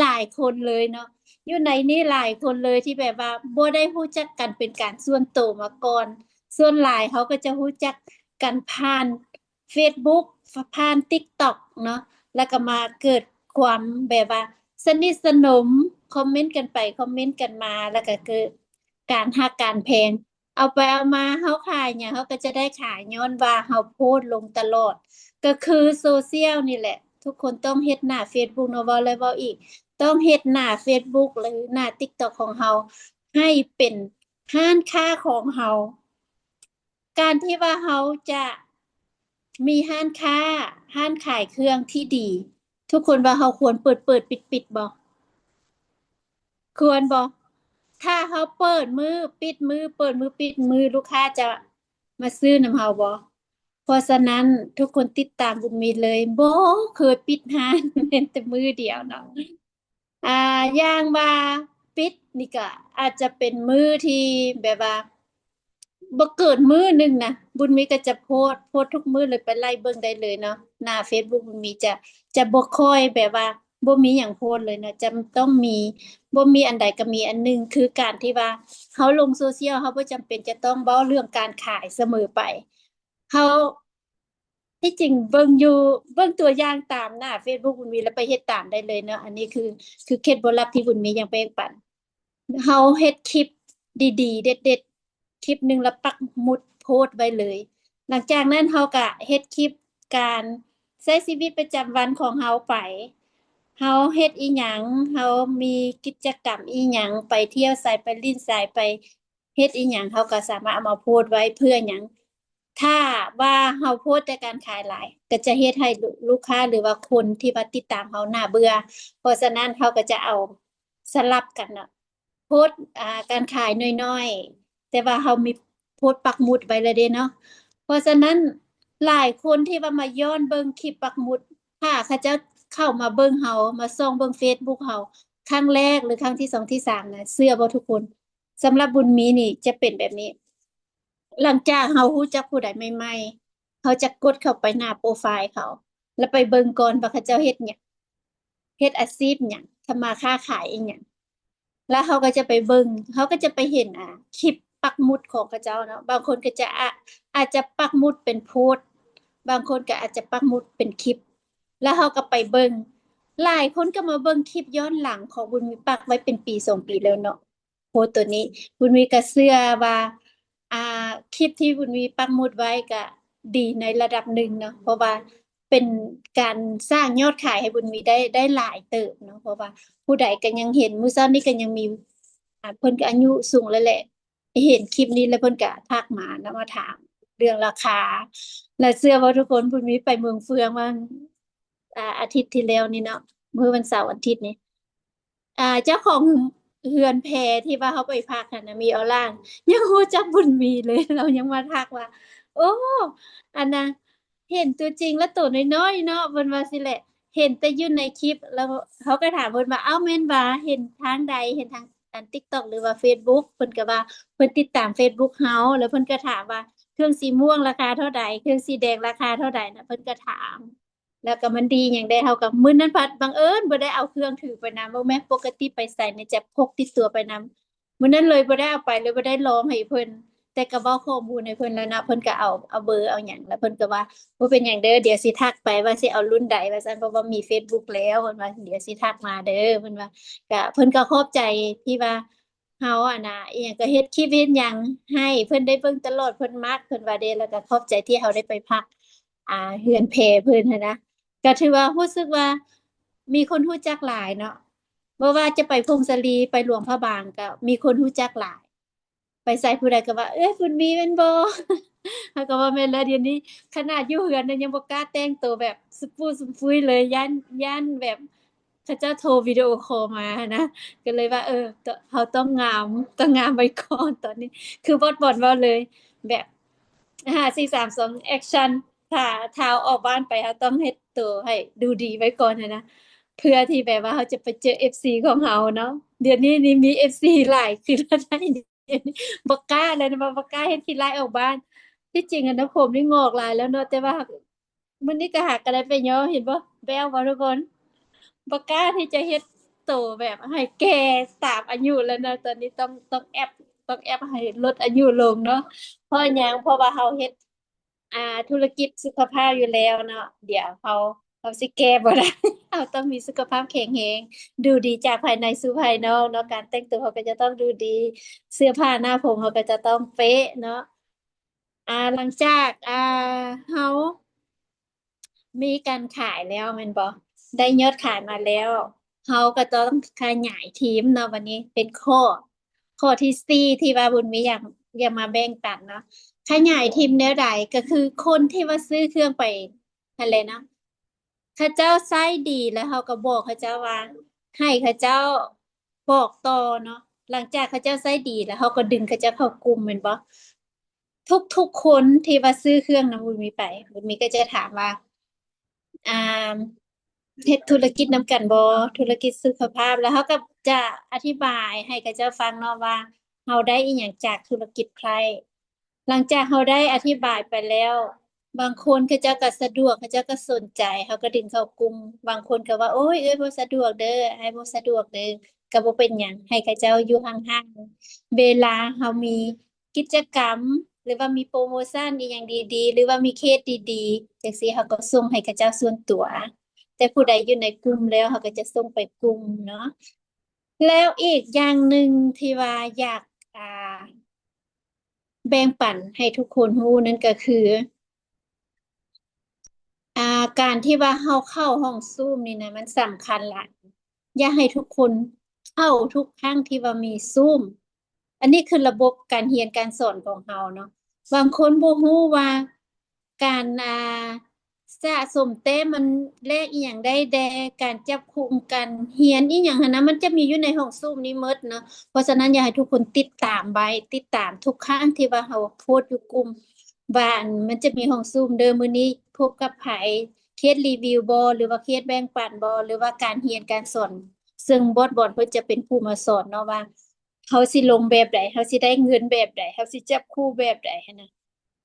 หลายๆคนเลยเนาะ อยู่ในนี้หลายคนเลยที่แบบว่าบ่ได้รู้จักกันเป็นการส่วนตัวมาก่อนส่วนหลายเขาก็จะรู้จักกันผ่าน Facebook ผ่าน TikTok เนาะแล้วก็มาเกิดความแบบว่าสนิทสนมคอมเมนต์กันไปคอมเมนต์กันมาแล้วก็เกิดการฮักการแพงเอาไปเอามาเฮาขายหยังเฮาก็จะได้ขายย้อนว่าเฮาโพสต์ลงตลอดก็คือโซเชียลนี่แหละทุกคนต้องเฮ็ดหน้า Facebook เนาะเว้าแล้วเว้าอีก ต้องเฮ็ดหน้า Facebook หรือหน้า TikTok ของเฮาให้เป็นร้านค้าของเฮาการที่ว่าเฮาจะมีร้านค้าร้านขายเครื่องที่ดี ทุกคนว่าเฮาควรเปิดปิดบ่ควรบ่ถ้าเฮาเปิดมือปิดมือเปิดมือปิดมือลูกค้าจะมาซื้อนำเฮาบ่เพราะฉะนั้นทุกคนติดตามบุญมีเลยบ่เคยปิดร้านแม้แต่มือเดียวเนาะ อย่างว่าปิดนี่ก็อาจจะเป็นมื้อที่แบบว่าบ่เกินมื้อหนึงนะบุญมีก็จะโพสต์ทุกมื้อเลยไปไล่เบิ่งได้เลยเนาะหน้า Facebook บุญมีจะบ่ค่อยแบบว่าบ่มีหยังโพสต์เลยนะจะต้องมีบ่มีอันใดก็มีอันหนึงคือการที่ว่าเฮาลงโซเชียลเฮาบ่จำเป็นจะต้องเว้าเรื่องการขายเสมอไปเฮา ที่จริงเบิ่งตัวอย่างตามหน้า Facebook บุญมีแล้วไปเฮ็ดตามได้เลยเนาะอันนี้คือเคล็ดบ่ลับที่บุญมียังแบ่งปันเฮาเฮ็ดคลิปดีๆเด็ดๆคลิปหนึงแล้วปักหมุดโพสต์ไว้เลย หลังจากนั้นเฮาก็เฮ็ดคลิปการใช้ชีวิตประจำวันของเฮาไปเฮาเฮ็ดอีหยังเฮามีกิจกรรมอีหยังไปเที่ยวไสไปลิ้นไสไปเฮ็ดอีหยังเฮาก็สามารถเอามาโพสต์ไว้เพื่อหยัง ถ้าว่าเฮาโพสต์แต่การขายหลายก็จะเฮ็ดให้ลูกค้าหรือว่าคนที่ว่าติดตามเฮาน่าเบื่อเพราะฉะนั้นเขาก็จะเอาสลับกันเนาะโพสต์การขายน้อยๆแต่ว่าเฮามีโพสต์ปักหมุดไว้แล้วเด้เนาะเพราะฉะนั้นหลายคนที่ว่ามาย้อนเบิ่งคลิปปักหมุดถ้าเขาจะเข้ามาเบิ่งเฮามาส่องเบิ่ง Facebook เฮาครั้งแรกหรือครั้งที่2ที่3น่ะเชื่อบ่ทุกคนสำหรับบุญมีนี่จะเป็นแบบนี้ หลังจากเฮารู้จักผู้ใดใหม่ๆเขาจะกดเข้าไปหน้าโปรไฟล์เขา แล้วไปเบิ่งก่อนว่าเขาเจ้าเฮ็ดหยังเฮ็ดอาชีพหยังทำมาค้าขายอิหยังแล้วเขาก็จะไปเบิ่งเขาก็จะไปเห็นคลิปปัก ปักหมุดของเขาเจ้าเนาะบางคนก็จะอาจจะปักหมุดเป็นโพสต์บางคนก็อาจจะปักหมุดเป็นคลิป แล้วเขาก็ไปเบิ่งหลายคนก็มาเบิ่งคลิปย้อนหลังของบุญมีปักไว้เป็นปี2 ปีแล้วเนาะโพสต์ตัวนี้บุญมีก็เชื่อว่าคลิปที่บุญมีปักหมุดไว้ก็ดีในระดับหนึ่งเนาะเพราะว่าเป็นการสร้างยอดขายให้บุญมีได้หลายเติบเนาะเพราะว่าผู้ใดก็ยังเห็นมื้อเช้านี้ก็ยังมีเพิ่นก็อายุสูงแล้วแหละเห็นคลิปนี้แล้วเพิ่นก็ทักมานะมาถามเรื่องราคา และเชื่อว่าทุกคนบุญมีไปเมืองเฟืองมาอาทิตย์ที่แล้วนี่เนาะมื้อวันเสาร์อาทิตย์นี้เจ้าของเรือนแพที่ว่าเขาไปพักนั่นน่ะมีออร่างยังรู้จักบุญมีเลย เรายังมาทักว่า โอ้อันน่ะเห็นตัวจริงแล้วตัวน้อยๆเนาะเพิ่นว่าสิแหละ เห็นแต่อยู่ในคลิปแล้วเขาก็ถามเพิ่นว่าอ้าวแม่นบ่เห็นทางใดเห็นทางTikTok หรือว่า Facebook เพิ่นก็ว่าเพิ่นติดตาม Facebook เฮาแล้วเพิ่นก็ถามว่าเครื่องสีม่วงราคาเท่าใดเครื่องสีแดงราคาเท่าใดน่ะเพิ่นก็ถาม แล้วก็มันดีหยังได้เฮากับมื้อนั้นพัดบังเอิญบ่ได้เอาเครื่องถือไปนำบ่แม่นปกติไปไสนี่จะพกติดตัวไปนำมื้อนั้นเลยบ่ได้เอาไปเลยบ่ได้ลองให้เพิ่นแต่ก็เว้าข้อมูลให้เพิ่นแล้วนะเพิ่นก็เอาเบอร์เอาหยังแล้วเพิ่นก็ว่าบ่เป็นหยังเด้อเดี๋ยวสิทักไปว่าสิเอารุ่นใดว่าซั่นเพราะว่ามี Facebook แล้วเพิ่นว่าเดี๋ยวสิทักมาเด้อเพิ่นว่าก็เพิ่นก็ขอบใจที่ว่าเฮาน่ะอิหยังก็เฮ็ดคลิปเฮ็ดหยังให้เพิ่นได้เบิ่งตลอดเพิ่นมักเพิ่นว่าเด้แล้วก็ขอบใจที่เฮาได้ไปพักเรือนแพเพิ่นหั้นนะ ก็ถือว่ารู้สึกว่ามีคนรู้จักหลายเนาะบ่ว่าจะไปพงศลีไปหลวงพระบางก็มีคนรู้จักหลาย ไปไสผู้ใดก็ว่าเอ้ยบุญมีแม่นบ่ เขาก็ว่าแม่นแล้วเดี๋ยวนี้ขนาดอยู่เรือนน่ะยังบ่กล้าแต่งตัวแบบสุปุสุปุยเลยย้านแบบเขาเจ้าโทรวิดีโอคอลมาหั้นนะก็เลยว่าเราต้องงามไว้ก่อนตอนนี้ คือบอดเว้าเลยแบบ5 4 3 2แอกชันถ้าเอาออกบ้านไปเราต้องเฮ็ดตัวให้ดูดีไว้ก่อนหั้นนะเพื่อที่แบบว่าเราจะไปเจอ FC ของเราเนาะเดี๋ยวนี้นี่มี FC หลายขึ้นแล้วได้บ่กล้าแล้วนะบ่กล้าเฮ็ดขี้ร้ายออกบ้าน ที่จริงอะนะผมนี่งอกหลายแล้วเนาะแต่ว่ามื้อนี้ก็หากะได้ไปย่อเห็นบ่แบ้วบ่ทุกคนบ่กล้าที่จะเฮ็ดโตแบบให้แก่ตามอายุแล้วนะตอนนี้ต้องแอปให้ลดอายุลงเนาะเพราะหยังเพราะว่าเราเฮ็ดธุรกิจสุขภาพอยู่แล้วเนาะเดี๋ยวเราสิแก้บ่ได้ เราต้องมีสุขภาพแข็งแรงดูดีจากภายในสู่ภายนอกเนาะการแต่งตัวเราก็จะต้องดูดี เสื้อผ้าหน้าผมเราก็จะต้องเป๊ะเนาะหลังจากเฮามีการขายแล้วแม่นบ่ได้ยอดขายมาแล้วเฮาก็ต้องขยายทีมเนาะวันนี้เป็นข้อที่4ที่ว่าบุญมีอยากมาแบ่งปันเนาะขยายทีมแนวใดก็คือคนที่ว่าซื้อเครื่องไปนั่นแหละเนาะเขาเจ้าใช้ดีแล้วเฮาก็บอกเขาเจ้าว่าให้เขาเจ้าบอกต่อเนาะหลังจากเขาเจ้าใช้ดีแล้วเฮาก็ดึงเขาเจ้าเข้ากลุ่มแม่นบ่ ทุกๆคนที่ว่าซื้อเครื่องนำบุญมีไปบุญมีก็จะถามว่าอ่าเฮ็ดธุรกิจนำกันบ่ธุรกิจสุขภาพแล้วเขาก็จะอธิบายให้กับเจ้าฟังเนาะว่าเราได้อิหยังจากธุรกิจใครหลังจากเราได้อธิบายไปแล้วบางคนเขาเจ้าก็สะดวกเขาเจ้าก็สนใจเขาก็ดึงเข้ากลุ่มบางคนก็ว่าโอ้ยบ่สะดวกเด้อให้บ่สะดวกเด้อก็บ่เป็นหยังให้เขาเจ้าอยู่ห่างๆเวลาเรามีกิจกรรม หรือว่ามีโปรโมชันอีหยังดีๆหรือว่ามีเคสดีๆจังซี่เขาก็ส่งให้เขาเจ้าส่วนตัว แต่ผู้ใดอยู่ในกลุ่มแล้วเขาก็จะส่งไปกลุ่มเนาะแล้วอีกอย่างหนึ่งที่ว่าอยากแบ่งปันให้ทุกคนรู้นั่นก็คือการที่ว่าเราเข้าห้องซูมนี่นะมันสำคัญหลายอยากให้ทุกคนเข้าทุกครั้งที่ว่ามีซูมอันนี้คือระบบการเรียนการสอนของเราเนาะบางคนบ่รู้ว่าการสะสมแต้มมันแลกอีหยังได้แด่การจับคุมกันเรียนอีหยังหั้นนะมันจะมีอยู่ในห้องซูมนี้หมดเนาะเพราะฉะนั้นอยากให้ทุกคนติดตามไว้ติดตามทุกครั้งที่ว่าเราโพสต์อยู่กลุ่มว่าอันมันจะมีห้องซูมเด้อมื้อนี้พบกับไผเคสรีวิวบ่หรือว่าเคสแบ่งปันบ่หรือว่าการเรียนการสอนซึ่งบอสเพิ่นจะเป็นผู้มาสอนเนาะว่าเขาสิลงแบบใดเขาสิได้เงินแบบใดเขาสิจับคู่แบบใดหั้นนะ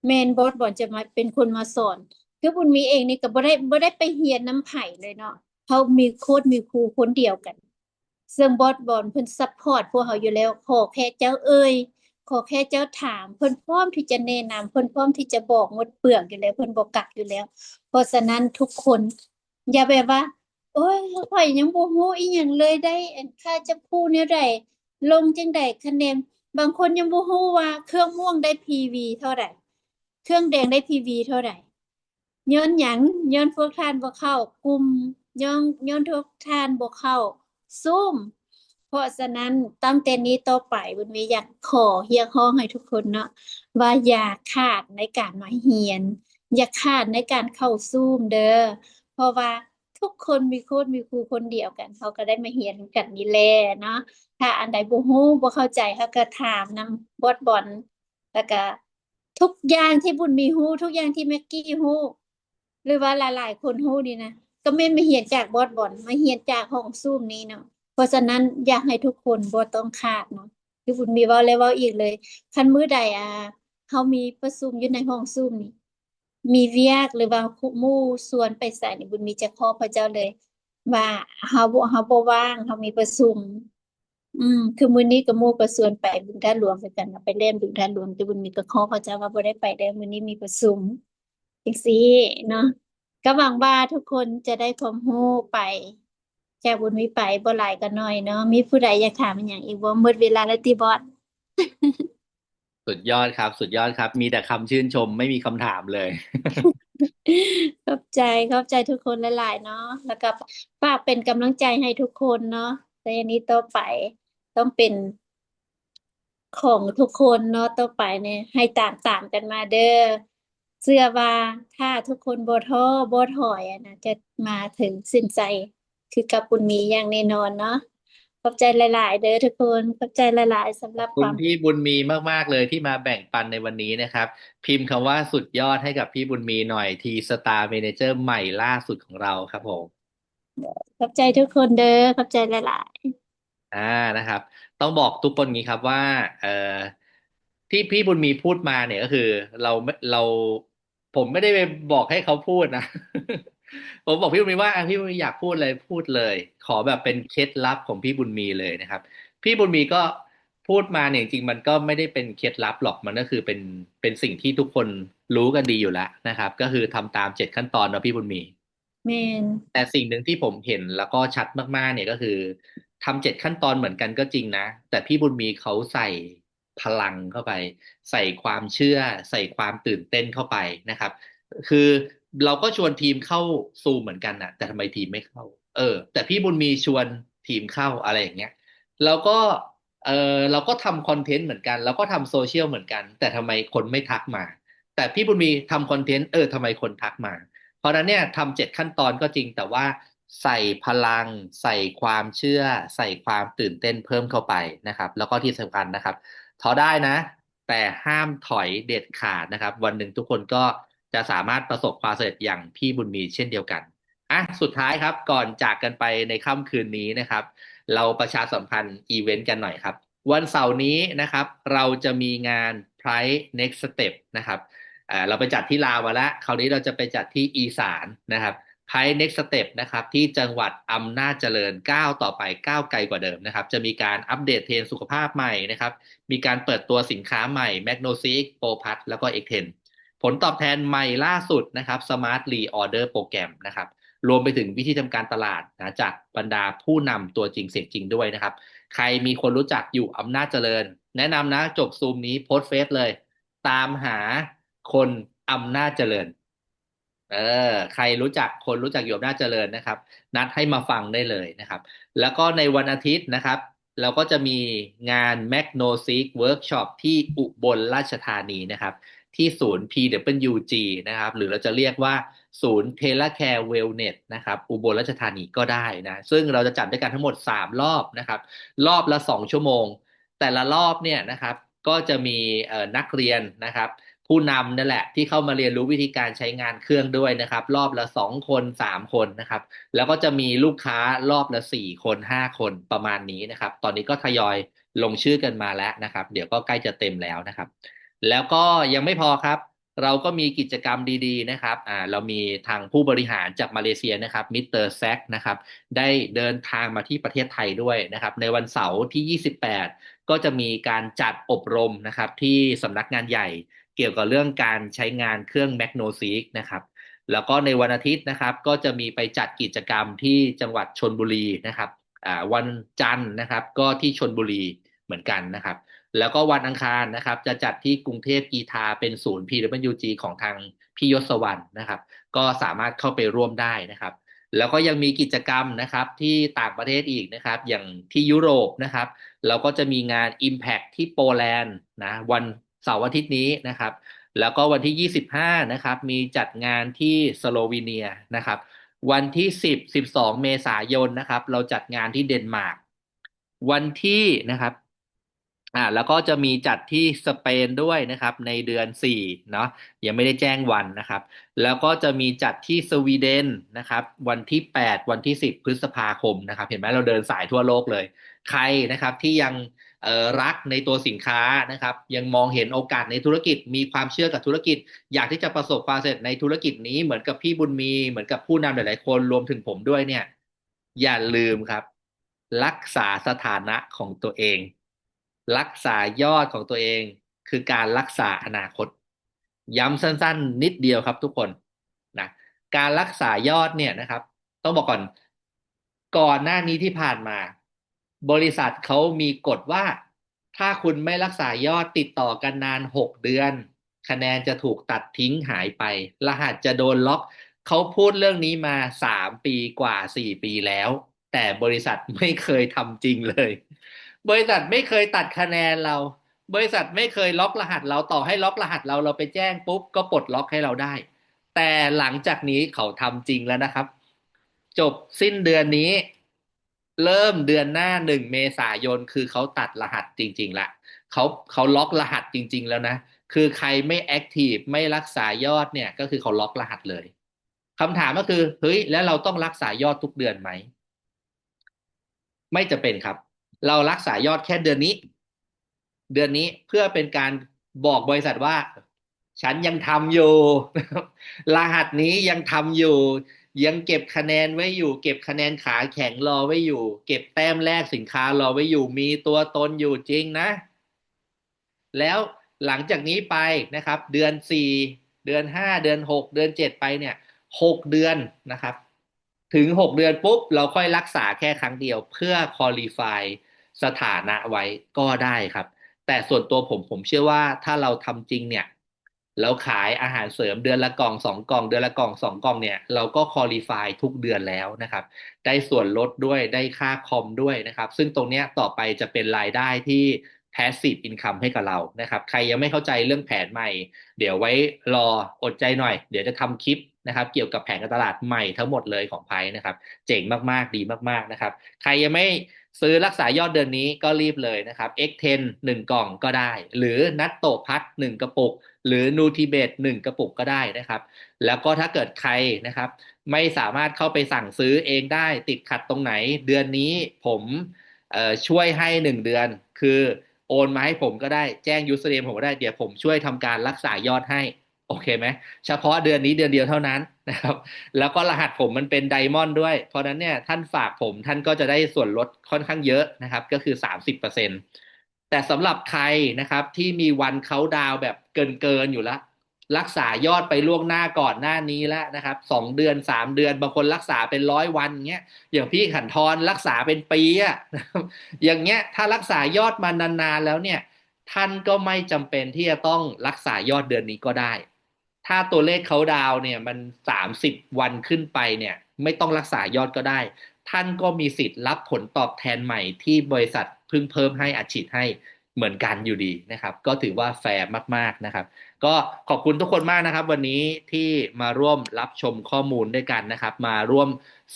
แม่นบอสจะมาเป็นคนมาสอนคือบุญมีเองนี่ก็บ่ได้ไปเรียนนำไผเลยเนาะเขามีโค้ชมีครูคนเดียวกันซึ่งบอสเพิ่นซัปพอร์ตพวกเขาอยู่แล้วขอแค่เจ้าเอ่ยข ขอแค่เจ้าถามเพิ่นพร้อมที่จะแนะนำเพิ่นพร้อมที่จะบอกหมดเปลือกอยู่แล้วเพิ่นบ่กักอยู่แล้วเพราะฉะนั้นทุกคนอย่าแบบว่าโอ้ยข้อยยังบ่รู้อีหยังเลยได้อันค่าจะพูดแนวใดลงจังใดคะแนนบางคนยังบ่รู้ว่าเครื่องม่วงได้ PV เท่าใดเครื่องแดงได้ PV เท่าใดย้อนหยังย้อนพวกท่านบ่เข้ากลุ่มย้อนพวกท่านบ่เข้าซุม เพราะฉะนั้นตั้งแต่นี้ต่อไปบุญมีอยากขอเรียกร้องให้ทุกคนเนาะว่าอย่าขาดในการมาเรียนอย่าขาดในการเข้าซูมเด้อเพราะว่าทุกคนมีโค้ชมีครูคนเดียวกันเขาก็ได้มาเรียนกันนี่แหละเนาะถ้าอันใดบ่รู้บ่เข้าใจเขาก็ถามนำบอลแล้วก็ทุกอย่างที่บุญมีรู้ทุกอย่างที่แม็กกี้รู้หรือว่าหลายๆคนรู้นี่นะก็แม่นมาเรียนจากบอลมาเรียนจากห้องซูมนี้เนาะ เพราะฉะนั้นอยากให้ทุกคนบ่ต้องคาดเนาะคือบุญมีเว้าแล้วเว้าอีกเลยคันมื้อใดเฮามีประชุมอยู่ในห้องซูมนี่มีเวียกหรือว่าหมู่ชวนไปไสนี่บุญมีจะขอพระเจ้าเลยว่าเฮาบ่ว่างเฮามีประชุมคือมื้อนี้ก็หมู่ก็ชวนไปบึงท่าหลวงคือกันนะไปเล่นบึงท่าหลวงแต่บุญมีก็ขอพระเจ้าว่าบ่ได้ไปแล้วมื้อนี้มีประชุมจังซี่เนาะก็หวังว่าทุกคนจะได้ความรู้ไป แค่บุญมีไปบ่หลายก็น้อยเนาะมีผู้ใดอยากถามอิหยังอีกบ่หมดเวลาแล้วติบอส สุดยอดครับสุดยอดครับมีแต่คำชื่นชมไม่มีคำถามเลย ขอบใจขอบใจทุกคนหลายๆเนาะแล้วก็ฝากเป็นกำลังใจให้ทุกคนเนาะแต่อันนี้ต่อไปต้องเป็นของทุกคนเนาะต่อไปเนี่ยให้ตามกันมาเด้อเชื่อว่าถ้าทุกคนบ่ท้อบ่ถอยนะจะมาถึงสิ้นใจคือกับบุญมีอย่างแน่นอนเนาะขอบใจหลายๆเด้อทุกคนขอบใจหลายๆสำหรับคุความ ณพี่บุญมีมากๆเลยที่มาแบ่งปันในวันนี้นะครับพิมพ์คำว่าสุดยอดให้กับพี่บุญมีหน่อยทีสตาร์เมเนเจอร์ใหม่ล่าสุดของเราครับผม ขอบใจทุกคนเด้อขอบใจหลายอ่านะครับต้องบอกทุกคนงี้ครับว่าเอ่อที่พี่บุญมีพูดมาเนี่ยก็คือเราผมไม่ได้ไปบอกให้เขาพูดนะผมบอกพี่บุญมีว่าพี่บุญมีอยากพูดเลยพูดเลยขอแบบเป็นเคล็ดลับของพี่บุญมีเลยนะครับพี่บุญมีก็พูดมาเนี่ยจริงๆมันก็ไม่ได้เป็นเคล็ดลับหรอกมันก็คือเป็นสิ่งที่ทุกคนรู้กันดีอยู่แล้วนะครับก็คือทำตาม7 ขั้นตอนเนาะพี่บุญมี ๆแม่นแต่สิ่งหนึ่งที่ผมเห็นแล้วก็ชัดมากๆเนี่ยก็คือทำ7 ขั้นตอนเหมือนกันก็จริงนะแต่พี่บุญมีเขาใส่พลังเข้าไปใส่ความเชื่อใส่ความตื่นเต้นเข้าไปนะครับคือเราก็ชวนทีมเข้าซูมเหมือนกันนะแต่ทำไมทีมไม่เข้าแต่พี่บุญมีชวนทีมเข้าอะไรอย่างเงี้ยเราก็เออเราก็ทำคอนเทนต์เหมือนกันเราก็ทำโซเชียลเหมือนกันแต่ทำไมคนไม่ทักมาแต่พี่บุญมีทำคอนเทนต์ทำไมคนทักมา เพราะฉะนั้นเนี่ยทำ7 ขั้นตอนก็จริงแต่ว่าใส่พลังใส่ความเชื่อใส่ความตื่นเต้นเพิ่มเข้าไปนะครับแล้วก็ที่สำคัญนะครับท้อได้นะแต่ห้ามถอยเด็ดขาดนะครับวันหนึ่งทุกคนก็จะสามารถประสบความสำเร็จอย่างพี่บุญมีเช่นเดียวกันสุดท้ายครับก่อนจากกันไปในค่ำคืนนี้นะครับเราประชาสัมพันธ์อีเวนต์กันหน่อยครับวันเสาร์นี้นะครับเราจะมีงาน Pride Next Step นะครับ เราไปจัดที่ลาวมาแล้วคราวนี้เราจะไปจัดที่อีสานนะครับไพ่ Next Step นะครับที่จังหวัดอำนาจเจริญก้าวต่อไปก้าวไกลกว่าเดิมนะครับจะมีการอัปเดตเทรนด์สุขภาพใหม่นะครับมีการเปิดตัวสินค้าใหม่ Magnosic ProPlus แล้วก็ X10 ผลตอบแทนใหม่ล่าสุดนะครับ Smart Reorder โปรแกรมนะครับรวมไปถึงวิธีทำการตลาดนะจากบรรดาผู้นำตัวจริงเสียงจริงด้วยนะครับใครมีคนรู้จักอยู่อำนาจเจริญแนะนำนะจบซูมนี้โพสต์เฟซเลยตามหาคนอำนาจเจริญเออใครรู้จักคนรู้จักอยู่อำนาจเจริญนะครับนัดให้มาฟังได้เลยนะครับแล้วก็ในวันอาทิตย์นะครับเราก็จะมีงาน Magnoseek Workshop ที่อุบลราชธานีนะครับที่ศูนย์ PWG นะครับหรือเราจะเรียกว่าศูนย์ Telecare Wellness นะครับอุบลราชธานีก็ได้นะซึ่งเราจะจัดด้วยกันทั้งหมด3 รอบนะครับรอบละ2 ชั่วโมงแต่ละรอบเนี่ยนะครับก็จะมีนักเรียนนะครับ ผู้นำนั่นแหละที่เข้ามาเรียนรู้วิธีการใช้งานเครื่องด้วยนะครับรอบละ2 คน3 คนนะครับแล้วก็จะมีลูกค้ารอบละ4 คน5 คนประมาณนี้นะครับตอนนี้ก็ทยอยลงชื่อกันมาแล้วนะครับเดี๋ยวก็ใกล้จะเต็มแล้วนะครับแล้วก็ยังไม่พอครับ เราก็มีกิจกรรมดีๆนะครับเรามีทางผู้บริหารจากมาเลเซียนะครับมิสเตอร์แซกนะครับได้เดินทางมาที่ประเทศไทยด้วยนะครับในวันเสาร์ที่28ก็จะมีการจัดอบรมนะครับที่สำนักงานใหญ่เกี่ยวกับเรื่องการใช้งานเครื่อง Magnoseek นะครับแล้วก็ในวันอาทิตย์นะครับก็จะมีไปจัดกิจกรรมที่จังหวัดชลบุรีนะครับวันจันทร์นะครับก็ที่ชลบุรีเหมือนกันนะครับ แล้วก็วันอังคารนะครับจะจัดที่กรุงเทพกีฬาเป็นศูนย์ PWG ของทางพี่ยศวรรณนะครับก็สามารถเข้าไปร่วมได้นะครับแล้วก็ยังมีกิจกรรมนะครับที่ต่างประเทศอีกนะครับอย่างที่ยุโรปนะครับเราก็จะมีงาน Impact ที่โปแลนด์นะวันเสาร์อาทิตย์นี้นะครับแล้วก็วันที่25นะครับมีจัดงานที่สโลวีเนียนะครับวันที่10-12เมษายนนะครับเราจัดงานที่เดนมาร์กวันที่นะครับแล้วก็จะมีจัดที่สเปนด้วยนะครับในเดือน4เนาะยังไม่ได้แจ้งวันนะครับแล้วก็จะมีจัดที่สวีเดนนะครับวันที่8วันที่10พฤษภาคมนะครับเห็นไหมเราเดินสายทั่วโลกเลยใครนะครับที่ยังรักในตัวสินค้านะครับยังมองเห็นโอกาสในธุรกิจมีความเชื่อกับธุรกิจอยากที่จะประสบความสำเร็จในธุรกิจนี้เหมือนกับพี่บุญมีเหมือนกับผู้นำหลายๆคนรวมถึงผมด้วยเนี่ยอย่าลืมครับรักษาสถานะของตัวเองรักษายอดของตัวเองคือการรักษาอนาคตย้ำสั้นๆนิดเดียวครับทุกคนนะการรักษายอดเนี่ยนะครับต้องบอกก่อนหน้านี้ที่ผ่านมาบริษัทเขามีกฎว่าถ้าคุณไม่รักษายอดติดต่อกันนาน6 เดือนคะแนนจะถูกตัดทิ้งหายไปรหัสจะโดนล็อกเขาพูดเรื่องนี้มา3 ปีกว่า4 ปีแล้วแต่บริษัทไม่เคยทำจริงเลยบริษัทไม่เคยตัดคะแนนเราบริษัทไม่เคยล็อกรหัสเราต่อให้ล็อกรหัสเราไปแจ้งปุ๊บก็ปลดล็อกให้เราได้แต่หลังจากนี้เขาทำจริงแล้วนะครับจบสิ้นเดือนนี้เริ่มเดือนหน้า1 เมษายนคือเขาตัดรหัสจริงๆละเขาล็อกรหัสจริงๆแล้วนะคือใครไม่แอคทีฟไม่รักษายอดเนี่ยก็คือเขาล็อกรหัสเลยคำถามก็คือเฮ้ยแล้วเราต้องรักษายอดทุกเดือนไหมไม่จะเป็นครับเรารักษายอดแค่เดือนนี้เพื่อเป็นการบอกบริษัทว่าฉันยังทำอยู่รหัสนี้ยังทำอยู่ยังเก็บคะแนนไว้อยู่เก็บคะแนนขาแข็งรอไว้อยู่เก็บแต้มแรกสินค้ารอไว้อยู่มีตัวตนอยู่จริงนะแล้วหลังจากนี้ไปนะครับเดือน4เดือน5เดือน6เดือน7ไปเนี่ย6 เดือนนะครับถึง6 เดือนปุ๊บเราค่อยรักษาแค่ครั้งเดียวเพื่อ qualify สถานะไว้ก็ได้ครับแต่ส่วนตัวผมเชื่อว่าถ้าเราทำจริงเนี่ยเราขายอาหารเสริมเดือนละกล่อง2 กล่องเดือนละกล่อง2 กล่องเนี่ยเราก็ qualify ทุกเดือนแล้วนะครับได้ส่วนลดด้วยได้ค่าคอมด้วยนะครับซึ่งตรงเนี้ยต่อไปจะเป็นรายได้ที่ passive income ให้กับเรานะครับใครยังไม่เข้าใจเรื่องแผนใหม่เดี๋ยวไว้รออดใจหน่อยเดี๋ยวจะทำคลิปนะครับเกี่ยวกับแผนการตลาดใหม่ทั้งหมดเลยของไพ่นะครับเจ๋งมากๆดีมากๆนะครับใครยังไม่ซื้อรักษายอดเดือนนี้ก็รีบเลยนะครับ X10 1 กล่องก็ได้หรือนัตโตพัท1 กระปุกหรือนูทิเบต1 กระปุกก็ได้นะครับแล้วก็ถ้าเกิดใครนะครับไม่สามารถเข้าไปสั่งซื้อเองได้ติดขัดตรงไหนเดือนนี้ผมช่วยให้1 เดือนคือโอนมาให้ผมก็ได้แจ้งยูสเนมผมก็ได้เดี๋ยวผมช่วยทำการรักษายอดให้โอเคไหมเฉพาะเดือนนี้เดือนเดียวเท่านั้นนะครับแล้วก็รหัสผมมันเป็นไดมอนด์ด้วยเพราะนั้นเนี่ยท่านฝากผมท่านก็จะได้ส่วนลดค่อนข้างเยอะนะครับก็คือ30%แต่สำหรับใครนะครับที่มีวันเขาดาวแบบเกินอยู่แล้วรักษายอดไปล่วงหน้าก่อนหน้านี้แล้วนะครับ2 เดือน3 เดือนบางคนรักษาเป็น100 วันเงี้ยอย่างพี่ขันทรรักษาเป็นปีอะอย่างเงี้ยถ้ารักษายอดมานานๆแล้วเนี่ยท่านก็ไม่จำเป็นที่จะต้องรักษายอดเดือนนี้ก็ได้ถ้าตัวเลขเขาดาวเนี่ยมัน30 วันขึ้นไปเนี่ยไม่ต้องรักษายอดก็ได้ท่านก็มีสิทธิ์รับผลตอบแทนใหม่ที่บริษัทเพิ่งเพิ่มให้อัดฉีดให้เหมือนกันอยู่ดีนะครับก็ถือว่าแฟร์มากๆนะครับก็ขอบคุณทุกคนมากนะครับวันนี้ที่มาร่วมรับชมข้อมูลด้วยกันนะครับมาร่วม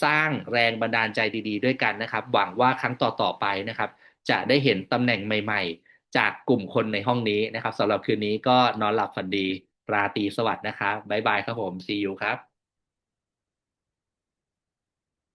สร้างแรงบันดาลใจดีๆด้วยกันนะครับหวังว่าครั้งต่อๆไปนะครับจะได้เห็นตำแหน่งใหม่ๆจากกลุ่มคนในห้องนี้นะครับสำหรับคืนนี้ก็นอนหลับฝันดีราตรีสวัสดิ์นะครับบ๊ายบายครับผม see you ครับ